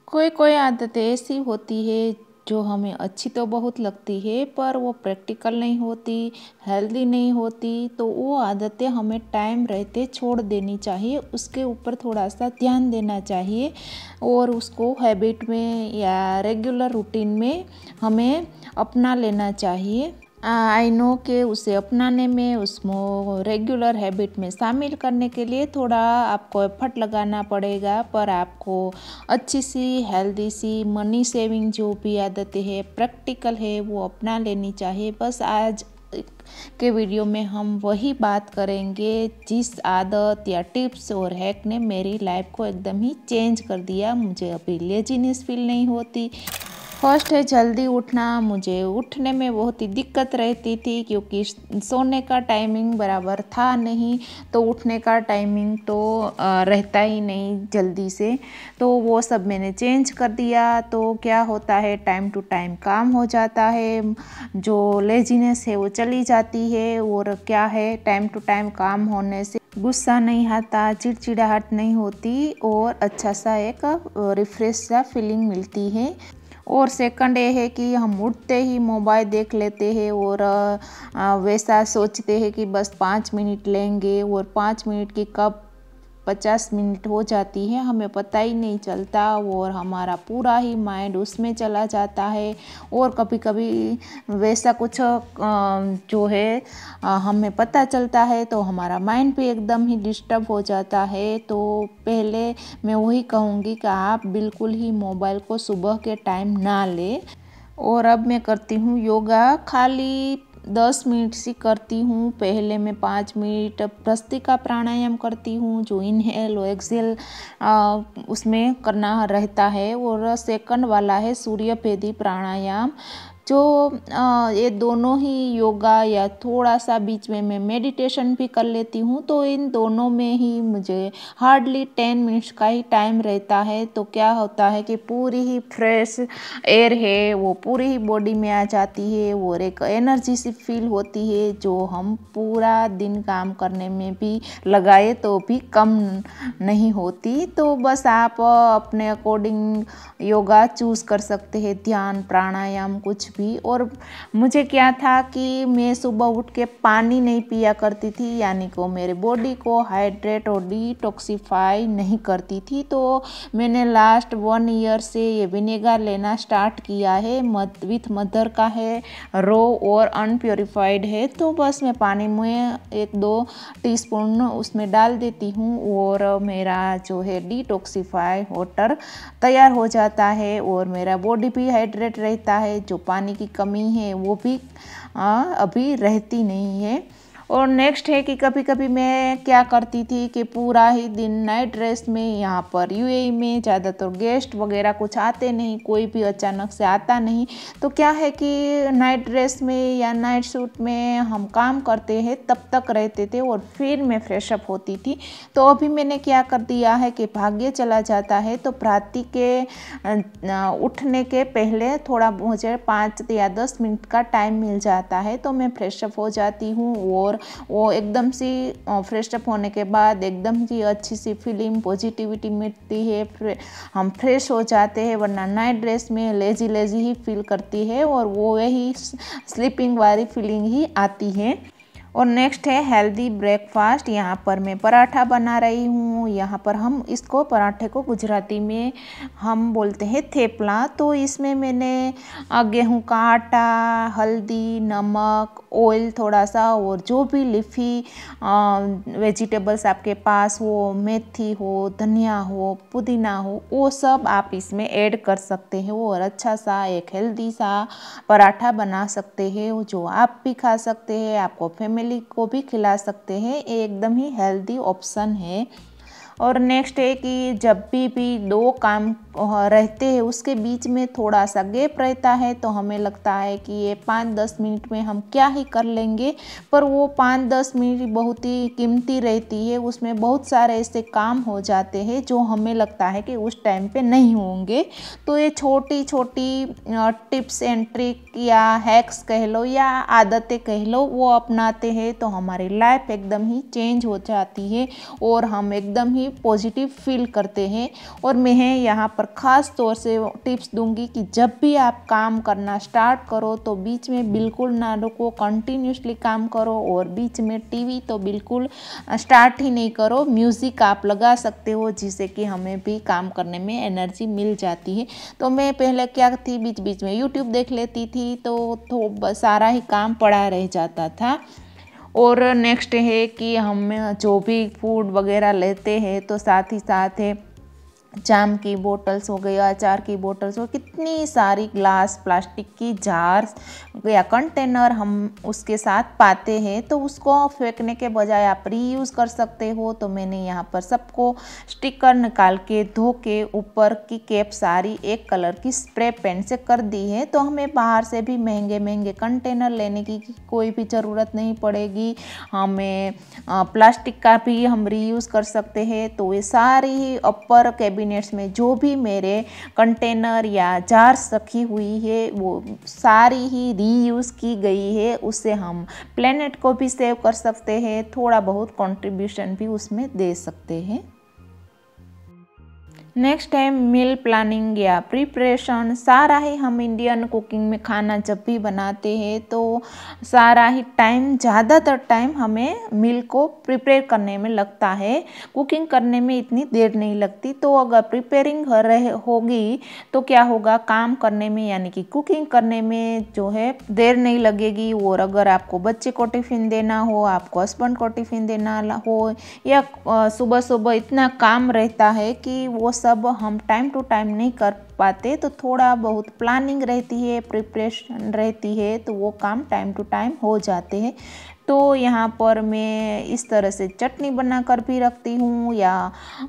कोई कोई आदतें ऐसी होती है जो हमें अच्छी तो बहुत लगती है पर वो प्रैक्टिकल नहीं होती, हेल्दी नहीं होती। तो वो आदतें हमें टाइम रहते छोड़ देनी चाहिए, उसके ऊपर थोड़ा सा ध्यान देना चाहिए और उसको हैबिट में या रेगुलर रूटीन में हमें अपना लेना चाहिए। आई नो कि उसे अपनाने में, उसको रेगुलर हैबिट में शामिल करने के लिए थोड़ा आपको एफर्ट लगाना पड़ेगा, पर आपको अच्छी सी हेल्दी सी मनी सेविंग जो भी आदतें है प्रैक्टिकल है वो अपना लेनी चाहिए। बस आज के वीडियो में हम वही बात करेंगे जिस आदत या टिप्स और हैक ने मेरी लाइफ को एकदम ही चेंज कर दिया। मुझे अभी लेजीनेस फील नहीं होती। फर्स्ट है जल्दी उठना। मुझे उठने में बहुत ही दिक्कत रहती थी क्योंकि सोने का टाइमिंग बराबर था नहीं, तो उठने का टाइमिंग तो रहता ही नहीं जल्दी से। तो वो सब मैंने चेंज कर दिया। तो क्या होता है, टाइम टू टाइम काम हो जाता है, जो लेजीनेस है वो चली जाती है। और क्या है, टाइम टू टाइम काम होने से गुस्सा नहीं आता, चिड़चिड़ाहट नहीं होती और अच्छा सा एक रिफ्रेश सा फीलिंग मिलती है। और सेकंड ये है कि हम उठते ही मोबाइल देख लेते हैं और वैसा सोचते हैं कि बस 5 मिनट लेंगे और 5 मिनट की कब 50 मिनट हो जाती है हमें पता ही नहीं चलता और हमारा पूरा ही माइंड उसमें चला जाता है। और कभी कभी वैसा कुछ जो है हमें पता चलता है तो हमारा माइंड भी एकदम ही डिस्टर्ब हो जाता है। तो पहले मैं वही कहूँगी कि आप बिल्कुल ही मोबाइल को सुबह के टाइम ना लें। और अब मैं करती हूँ योगा, खाली 10 मिनट से करती हूँ। पहले मैं 5 मिनट भस्त्रिका प्राणायाम करती हूँ जो इनहेल और एक्सेल उसमें करना रहता है। और सेकंड वाला है सूर्यभेदी प्राणायाम, जो ये दोनों ही योगा या थोड़ा सा बीच में मैं मेडिटेशन भी कर लेती हूँ। तो इन दोनों में ही मुझे हार्डली 10 मिनट्स का ही टाइम रहता है। तो क्या होता है कि पूरी ही फ्रेश एयर है वो पूरी ही बॉडी में आ जाती है और एक एनर्जी सी फील होती है जो हम पूरा दिन काम करने में भी लगाए तो भी कम नहीं होती। तो बस आप अपने अकॉर्डिंग योगा चूज़ कर सकते हैं, ध्यान प्राणायाम कुछ भी। और मुझे क्या था कि मैं सुबह उठ के पानी नहीं पिया करती थी, यानी कि मेरे बॉडी को हाइड्रेट और डिटॉक्सिफाई नहीं करती थी। तो मैंने लास्ट 1 ईयर से ये विनेगर लेना स्टार्ट किया है। विथ मदर का है, रो और अनप्योरीफाइड है। तो बस मैं पानी में 1-2 टीस्पून उसमें डाल देती हूँ और मेरा जो है डिटॉक्सिफाई वाटर तैयार हो जाता है और मेरा बॉडी भी हाइड्रेट रहता है। जो पानी की कमी है वो भी अभी रहती नहीं है। और नेक्स्ट है कि कभी कभी मैं क्या करती थी कि पूरा ही दिन नाइट ड्रेस में, यहाँ पर यूएई में ज़्यादातर गेस्ट वगैरह कुछ आते नहीं, कोई भी अचानक से आता नहीं। तो क्या है कि नाइट ड्रेस में या नाइट सूट में हम काम करते हैं तब तक रहते थे और फिर मैं फ्रेशअप होती थी। तो अभी मैंने क्या कर दिया है कि भाग्य चला जाता है तो प्रातः के उठने के पहले थोड़ा मुझे 5 या 10 मिनट का टाइम मिल जाता है तो मैं फ्रेशअप हो जाती हूँ। और वो एकदम सी फ्रेशअप होने के बाद एकदम सी अच्छी सी फीलिंग पॉजिटिविटी मिलती है, हम फ्रेश हो जाते हैं। वरना नाइट ड्रेस में लेजी लेजी ही फील करती है और वो वही स्लीपिंग वाली फीलिंग ही आती है। और नेक्स्ट है हेल्दी ब्रेकफास्ट। यहाँ पर मैं पराठा बना रही हूँ। यहाँ पर हम इसको पराठे को गुजराती में हम बोलते हैं थेपला। तो इसमें मैंने गेहूं का आटा, हल्दी, नमक, ऑयल थोड़ा सा और जो भी लीफी वेजिटेबल्स आपके पास हो, मेथी हो, धनिया हो, पुदीना हो, वो सब आप इसमें ऐड कर सकते हैं और अच्छा सा एक हेल्दी सा पराठा बना सकते हैं जो आप भी खा सकते हैं, आपको फैमिली को भी खिला सकते हैं। एकदम ही हेल्दी ऑप्शन है। और नेक्स्ट है कि जब भी 2 काम रहते हैं उसके बीच में थोड़ा सा गैप रहता है तो हमें लगता है कि ये 5-10 मिनट में हम क्या ही कर लेंगे, पर वो 5-10 मिनट बहुत ही कीमती रहती है। उसमें बहुत सारे ऐसे काम हो जाते हैं जो हमें लगता है कि उस टाइम पे नहीं होंगे। तो ये छोटी छोटी टिप्स एंड ट्रिक या हैक्स कह लो या आदतें कह लो, वो अपनाते हैं तो हमारी लाइफ एकदम ही चेंज हो जाती है और हम एकदम ही ही पॉजिटिव फील करते हैं। और मैं यहाँ पर ख़ास तौर से टिप्स दूंगी कि जब भी आप काम करना स्टार्ट करो तो बीच में बिल्कुल ना रुको, कंटिन्यूसली काम करो। और बीच में टीवी तो बिल्कुल स्टार्ट ही नहीं करो। म्यूज़िक आप लगा सकते हो जिससे कि हमें भी काम करने में एनर्जी मिल जाती है। तो मैं पहले क्या थी, बीच बीच में यूट्यूब देख लेती थी तो सारा ही काम पड़ा रह जाता था। और नेक्स्ट है कि हम जो भी फूड वगैरह लेते हैं तो साथ ही साथ है जाम की बोतल्स हो गई, अचार की बोतल्स हो, कितनी सारी ग्लास, प्लास्टिक की जार्स या कंटेनर हम उसके साथ पाते हैं। तो उसको फेंकने के बजाय आप रीयूज़ कर सकते हो। तो मैंने यहाँ पर सबको स्टिकर निकाल के धो के ऊपर की कैप सारी एक कलर की स्प्रे पेन से कर दी है। तो हमें बाहर से भी महंगे महंगे कंटेनर लेने की कोई भी ज़रूरत नहीं पड़ेगी। हमें प्लास्टिक का भी हम रीयूज़ कर सकते हैं। तो ये सारी ही अपर कैबिनेट्स में जो भी मेरे कंटेनर या जार्स रखी हुई है वो सारी ही रीयूज़ की गई है। उससे हम प्लेनेट को भी सेव कर सकते हैं, थोड़ा बहुत कंट्रीब्यूशन भी उसमें दे सकते हैं। नेक्स्ट है मील प्लानिंग या प्रिपरेशन। सारा ही हम इंडियन कुकिंग में खाना जब भी बनाते हैं तो सारा ही टाइम, ज़्यादातर टाइम हमें मील को प्रिपेयर करने में लगता है। कुकिंग करने में इतनी देर नहीं लगती। तो अगर प्रिपेयरिंग होगी तो क्या होगा, काम करने में यानी कि कुकिंग करने में जो है देर नहीं लगेगी। और अगर आपको बच्चे को टिफ़िन देना हो, आपको हस्बैंड को टिफ़िन देना हो, या सुबह सुबह इतना काम रहता है कि वो सब हम टाइम टू टाइम नहीं कर पाते। तो थोड़ा बहुत प्लानिंग रहती है, प्रिपरेशन रहती है, तो वो काम टाइम टू टाइम हो जाते हैं। तो यहाँ पर मैं इस तरह से चटनी बनाकर भी रखती हूँ, या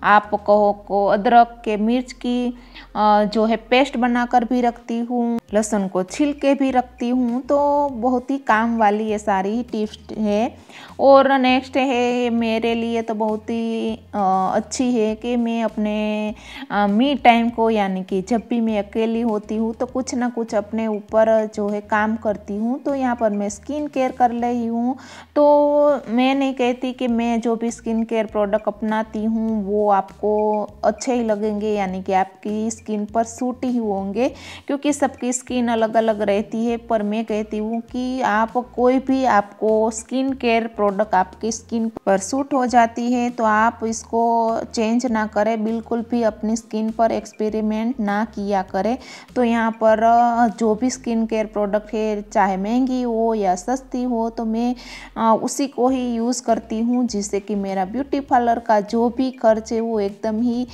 आप कहो को अदरक के मिर्च की जो है पेस्ट बनाकर भी रखती हूँ, लहसुन को छील के भी रखती हूँ। तो बहुत ही काम वाली ये सारी टिप्स है। और नेक्स्ट है मेरे लिए तो बहुत ही अच्छी है कि मैं अपने मी टाइम को, यानी कि जब भी मैं अकेली होती हूँ तो कुछ ना कुछ अपने ऊपर जो है काम करती हूँ। तो यहाँ पर मैं स्किन केयर कर रही हूँ। तो मैं नहीं कहती कि मैं जो भी स्किन केयर प्रोडक्ट अपनाती हूँ वो आपको अच्छे ही लगेंगे, यानी कि आपकी स्किन पर सूट ही होंगे, क्योंकि सबकी स्किन अलग अलग रहती है। पर मैं कहती हूँ कि आप कोई भी आपको स्किन केयर प्रोडक्ट आपकी स्किन पर सूट हो जाती है तो आप इसको चेंज ना करें, बिल्कुल भी अपनी स्किन पर एक्सपेरिमेंट ना किया करें। तो यहाँ पर जो भी स्किन केयर प्रोडक्ट है, चाहे महंगी हो या सस्ती हो, तो मैं उसी को ही यूज़ करती हूँ, जिससे कि मेरा ब्यूटी पार्लर का जो भी खर्च है वो एकदम ही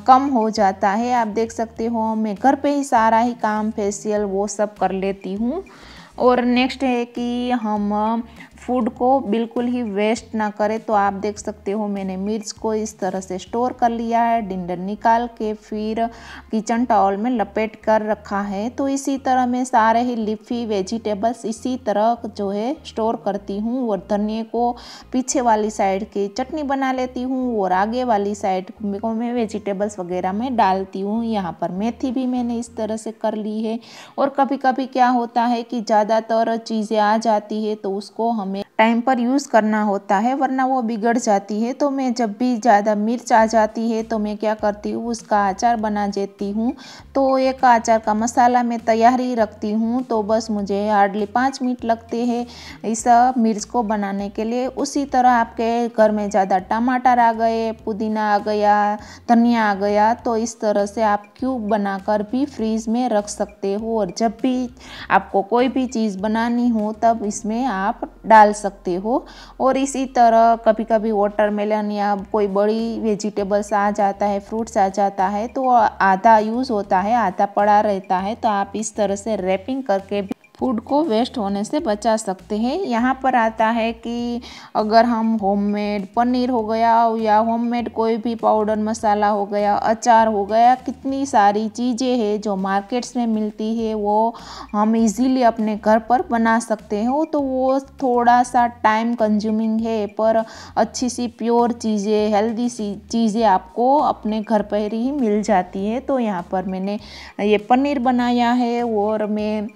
कम हो जाता है। आप देख सकते हो मैं घर पे ही सारा ही काम, फेशियल वो सब कर लेती हूँ। और नेक्स्ट है कि हम फूड को बिल्कुल ही वेस्ट ना करें। तो आप देख सकते हो मैंने मिर्च को इस तरह से स्टोर कर लिया है, डंडल निकाल के फिर किचन टॉवल में लपेट कर रखा है। तो इसी तरह मैं सारे ही लीफी वेजिटेबल्स इसी तरह जो है स्टोर करती हूँ। और धनिया को पीछे वाली साइड की चटनी बना लेती हूँ और आगे वाली साइड को मैं वेजिटेबल्स वगैरह में डालती हूँ। यहाँ पर मेथी भी मैंने इस तरह से कर ली है। और कभी कभी क्या होता है कि ज़्यादातर चीज़ें आ जाती है तो उसको हमें टाइम पर यूज़ करना होता है, वरना वो बिगड़ जाती है। तो मैं जब भी ज़्यादा मिर्च आ जाती है तो मैं क्या करती हूँ, उसका अचार बना देती हूँ। तो एक अचार का मसाला मैं तैयार ही रखती हूँ। तो बस मुझे हार्डली 5 मिनट लगते हैं इस मिर्च को बनाने के लिए। उसी तरह आपके घर में ज़्यादा टमाटर आ गए, पुदीना आ गया, धनिया आ गया, तो इस तरह से आप क्यूब बनाकर भी फ्रीज में रख सकते हो। और जब भी आपको कोई भी चीज़ बनानी हो तब इसमें आप डाल सकते हो। और इसी तरह कभी कभी वाटरमेलन या कोई बड़ी वेजिटेबल्स आ जाता है, फ्रूट्स आ जाता है, तो आधा यूज़ होता है, आधा पड़ा रहता है। तो आप इस तरह से रैपिंग करके भी फूड को वेस्ट होने से बचा सकते हैं। यहाँ पर आता है कि अगर हम होममेड पनीर हो गया या होममेड कोई भी पाउडर मसाला हो गया, अचार हो गया, कितनी सारी चीज़ें हैं जो मार्केट्स में मिलती है वो हम इजीली अपने घर पर बना सकते हो। तो वो थोड़ा सा टाइम कंज्यूमिंग है, पर अच्छी सी प्योर चीज़ें, हेल्दी सी चीज़ें आपको अपने घर पर ही मिल जाती है। तो यहाँ पर मैंने ये पनीर बनाया है और मैं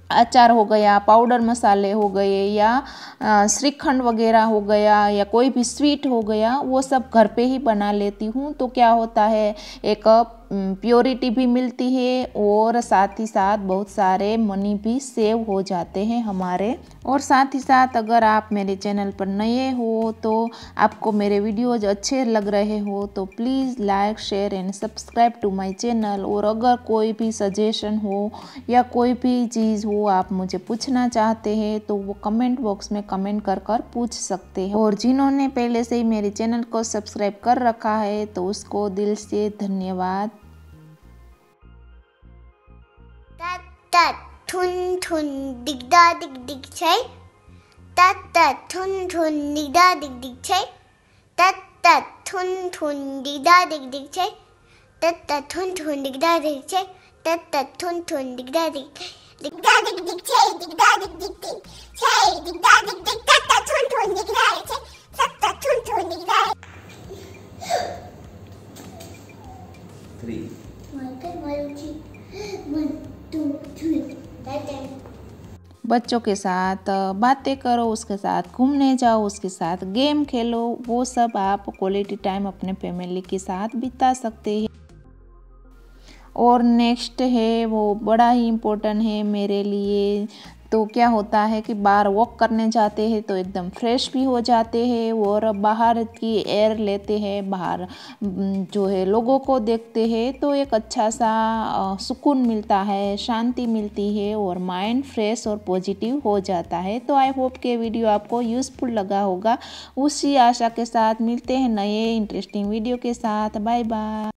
अचार हो गया, पाउडर मसाले हो गए, या श्रीखंड वगैरह हो गया, या कोई भी स्वीट हो गया, वो सब घर पे ही बना लेती हूँ। तो क्या होता है, एक प्योरिटी भी मिलती है और साथ ही साथ बहुत सारे मनी भी सेव हो जाते हैं हमारे। और साथ ही साथ अगर आप मेरे चैनल पर नए हो तो आपको मेरे वीडियोज़ अच्छे लग रहे हो तो please like share and subscribe to my channel. और अगर कोई भी सजेशन हो या कोई भी चीज़ हो आप मुझे पूछना चाहते हैं तो वो कमेंट बॉक्स में कमेंट कर पूछ सकते हैं। और जिन्होंने पहले से ही मेरे चैनल को सब्सक्राइब कर रखा है तो उसको दिल से धन्यवाद। tat thun thun digda dig dig chai tat thun thun digda dig dig chai tat thun thun digda dig dig chai tat thun thun digda dig chai tat thun thun digda dig digda dig dig chai digda dig dig dig chai digda dig dig tat thun thun digda chai tat thun thun digda 3 1 2 3 बच्चों के साथ बातें करो, उसके साथ घूमने जाओ, उसके साथ गेम खेलो, वो सब आप क्वालिटी टाइम अपने फैमिली के साथ बिता सकते हैं। और नेक्स्ट है वो बड़ा ही इम्पोर्टेंट है मेरे लिए। तो क्या होता है कि बाहर वॉक करने जाते हैं तो एकदम फ्रेश भी हो जाते हैं और बाहर की एयर लेते हैं, बाहर जो है लोगों को देखते हैं तो एक अच्छा सा सुकून मिलता है, शांति मिलती है और माइंड फ्रेश और पॉजिटिव हो जाता है। तो आई होप कि वीडियो आपको यूज़फुल लगा होगा। उसी आशा के साथ मिलते हैं नए इंटरेस्टिंग वीडियो के साथ। Bye bye.